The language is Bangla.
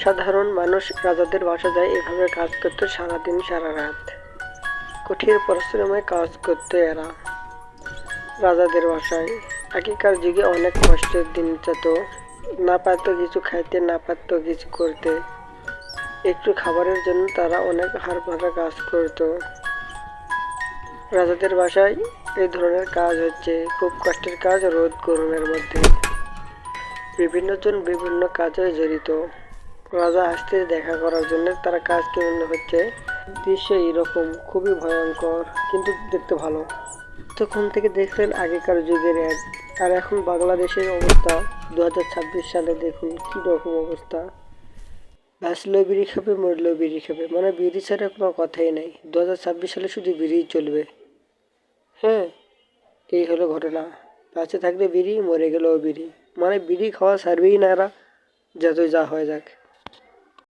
সাধারণ মানুষ রাজাদের বাসা যায় এভাবে কাজ করতে সারাদিন সারা রাত। কঠিন পরিশ্রমে কাজ করতে এরা রাজাদের বাসায়। আগেকার যুগে অনেক কষ্টের দিন যেত, না পারতো কিছু খাইতে, না পারতো কিছু করতে। একটু খাবারের জন্য তারা অনেক হাড়ভাঙা কাজ করত। রাজাদের বাসায় এই ধরনের কাজ হচ্ছে খুব কষ্টের কাজ, রোদ গরমের মধ্যে। বিভিন্ন জন বিভিন্ন কাজে জড়িত। রাজা আসতে দেখা করার জন্য তারা কাজ কেমন হচ্ছে। দৃশ্য এরকম খুবই ভয়ঙ্কর, কিন্তু দেখতে ভালো। তখন থেকে দেখলেন আগেকার যুগের এক, আর এখন বাংলাদেশের অবস্থা 2026 সালে দেখুন কি রকম অবস্থা। বাঁচলেও বিড়ি খাবে, মরলেও বিড়ি খাবে, মানে বিড়ি ছাড়া কোনো কথাই নাই। 2026 সালে শুধু বিড়িই চলবে। হ্যাঁ, এই হলো ঘটনা। বেঁচে থাকলে বিড়ি, মরে গেলেও বিড়ি, মানে বিড়ি খাওয়া ছাড়বেই না এরা, যতই যা হয়ে যাক।